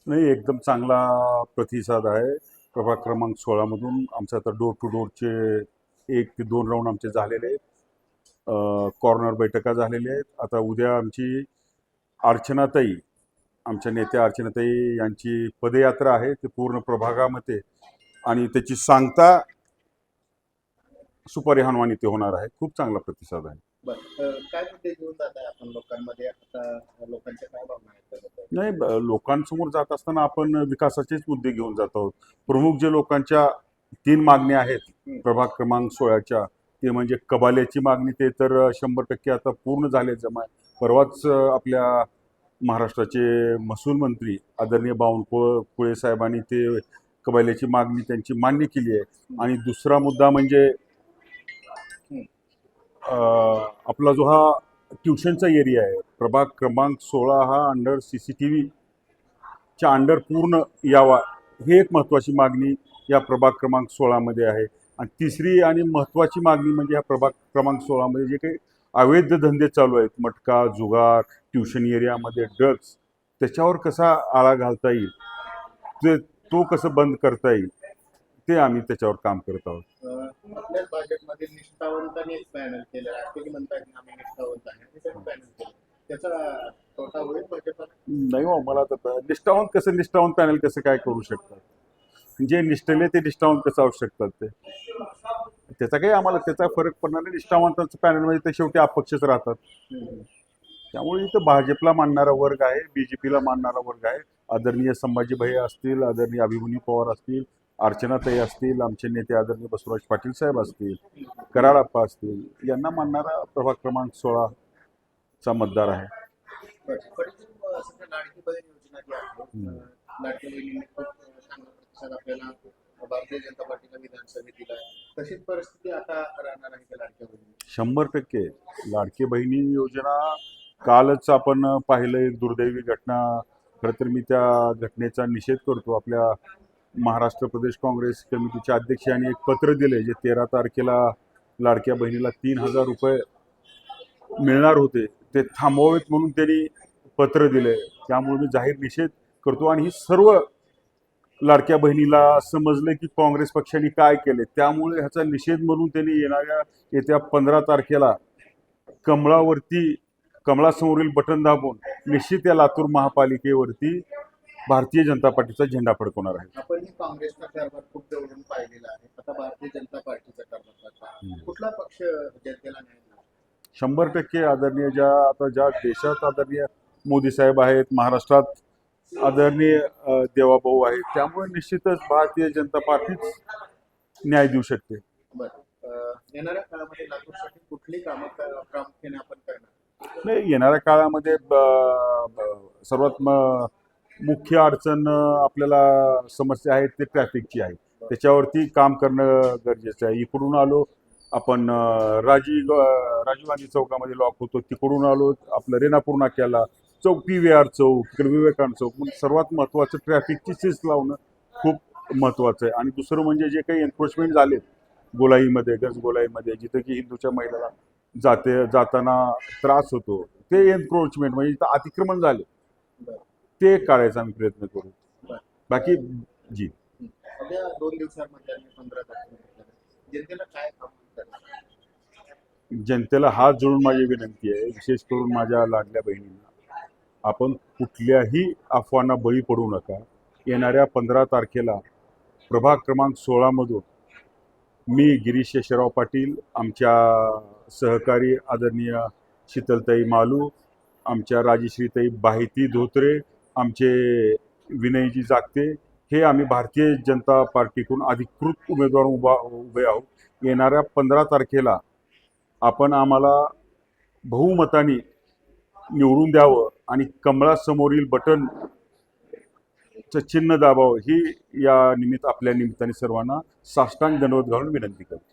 नाही, एकदम चांगला प्रतिसाद आहे. प्रभाग क्रमांक 16 मधून आमचं आता डोर टू डोरचे 1 ते 2 राऊंड आमचे झालेले आहेत. कॉर्नर बैठका झालेल्या आहेत. आता उद्या आमची अर्चनाताई, आमच्या नेत्या अर्चनाताई यांची पदयात्रा आहे. ते पूर्ण प्रभागामध्ये आणि त्याची सांगता सुपारी हाणवानी ते होणार आहे. खूप चांगला प्रतिसाद आहे. काय मुद्दे घेऊन जात आहे आपण लोकांमध्ये? आता लोकांच्या काय भावना आहेत त्याबद्दल? नाही, लोकांसमोर जात असताना आपण विकासाचेच मुद्दे घेऊन जात आहोत. प्रमुख जे लोकांच्या 3 मागण्या आहेत प्रभाग क्रमांक 16च्या, ते म्हणजे कबाल्याची मागणी, ते तर 100% आता पूर्ण झाले जमा. परवाच आपल्या महाराष्ट्राचे महसूल मंत्री आदरणीय बावनकुळे साहेबांनी ते कबाल्याची मागणी त्यांची मान्य केली आहे. आणि दुसरा मुद्दा म्हणजे आपला जो हा ट्युशनचा एरिया आहे, प्रभाग क्रमांक 16 हा अंडर CCTVच्या अंडर पूर्ण यावा, ही एक महत्त्वाची मागणी या प्रभाग क्रमांक 16 मध्ये आहे. आणि तिसरी आणि महत्त्वाची मागणी म्हणजे या प्रभाग क्रमांक 16 मध्ये जे काही अवैध धंदे चालू आहेत, मटका, जुगार, ट्युशन एरियामध्ये ड्रग्स, त्याच्यावर कसा आळा घालता येईल, तो कसं बंद करता येईल, ते आम्ही त्याच्यावर काम करत आहोत. आपल्याच भाजपमध्ये निष्ठावंतांनी एक पॅनल केलं. राष्ट्रपती म्हणतात की आम्ही निष्ठावंत आहे आणि त्यांनी पॅनल केलं. त्याचा तोटा होईल भाजपला? नाही हो, मला तर निष्ठावंत पॅनल कसं काय करू शकतात? जे निष्ठेले ते निष्ठावंत कसं असू शकतात? त्याचा काही आम्हाला त्याचा फरक पडणार नाही. निष्ठावंतांचं पॅनलमध्ये ते शेवटी अपक्षच राहतात. त्यामुळे इथं भाजपला मानणारा वर्ग आहे, BJPला मानणारा वर्ग आहे. आदरणीय संभाजी भैया असतील, आदरणीय अभिमन्यू पवार असतील, अर्चनाताई असतील, आमचे नेते आदरणीय बसवराज पाटील साहेब असतील, कराळप्पा असतील, यांना मानणारा प्रभाग क्रमांक 16 चा मतदार आहे. लाडकी बहीण योजना जी आहे, लाडकी बहिणीने खूप चांगला प्रतिसाद आपल्याला भारतीय जनता पार्टीला विधानसभेत दिला आहे. तशीच परिस्थिती आता राहणार आहे का लाडक्या बहिणी? 100% लाडकी बहिणी योजना कालच आपण पाहिलं, एक दुर्दैवी घटना. खरं तर मी त्या घटनेचा निषेध करतो. आपल्या महाराष्ट्र प्रदेश काँग्रेस कमिटीचे अध्यक्ष यांनी एक पत्र दिले, जे 13 तारखेला लाडक्या बहिणीला 3,000 रुपये मिळणार होते, ते थांबवावेत म्हणून त्यांनी पत्र दिले. त्यामुळे मी जाहीर निषेध करतो. आणि ही सर्व लाडक्या बहिणीला समजले की काँग्रेस पक्षाने काय केले, त्यामुळे ह्याचा निषेध म्हणून त्यांनी येत्या 15 तारखेला कमळासमोरील बटन दाबून निश्चित या लातूर महापालिकेवरती भारतीय जनता पार्टीचा झेंडा फडकवणार आहे. आपण काँग्रेसचा कारभार खूप जवळून पाहिलेला आहे. आता भारतीय जनता पार्टीचा कारभार, कुठला पक्ष जनतेला न्याय देईल? 100% आदरणीय ज्या देशात आदरणीय मोदी साहेब आहेत, महाराष्ट्रात आदरणीय देवाभाऊ आहेत, त्यामुळे निश्चितच भारतीय जनता पार्टीच न्याय देऊ शकते. येणाऱ्या काळामध्ये लातूरसाठी कुठली कामं प्रामुख्याने आपण करणार? नाही, येणाऱ्या काळामध्ये सर्वात मुख्य अडचण आपल्याला समस्या आहे ते ट्रॅफिकची आहे. त्याच्यावरती काम करणं गरजेचं आहे. इकडून आलो आपण राजीव गांधी चौकामध्ये लॉक होतो, तिकडून आलो आपलं रेणापूर नाक्याला चौक, PVR चौक, इकडे विवेकानंद चौक. मग सर्वात महत्त्वाचं ट्रॅफिकची शिस्त लावणं खूप महत्त्वाचं आहे. आणि दुसरं म्हणजे जे काही एन्क्रोचमेंट झाले गोलाईमध्ये, गजगोलाईमध्ये, जिथं की हिंदूच्या महिलाला जाताना त्रास होतो, ते एन्क्रोचमेंट म्हणजे इथं अतिक्रमण झाले, ते काढायचा आम्ही प्रयत्न करू. बाकी जी 2 दिवसांमध्ये 15 तारखेला जनतेला काय आव्हान करणार? जनतेला हात जोडून माझी विनंती आहे, विशेष करून माझ्या लाडल्या बहिणींना, आपण कुठल्याही अफवांना बळी पडू नका. येणाऱ्या 15 तारखेला प्रभाग क्रमांक 16 मधून मी गिरीश शेषराव पाटील, आमच्या सहकारी आदरणीय शीतलताई मालू, आमच्या राजश्रीताई बाहिती धोत्रे, आमचे विनयजी जागते, हे आम्ही भारतीय जनता पार्टीकडून अधिकृत उमेदवार उभे आहोत. येणाऱ्या 15 तारखेला आपण आम्हाला बहुमताने निवडून द्यावं आणि कमळासमोरील बटन चिन्ह दाबावं, ही या आपल्या निमित्ताने सर्वांना साष्टांग दंडवत घालून विनंती करतो.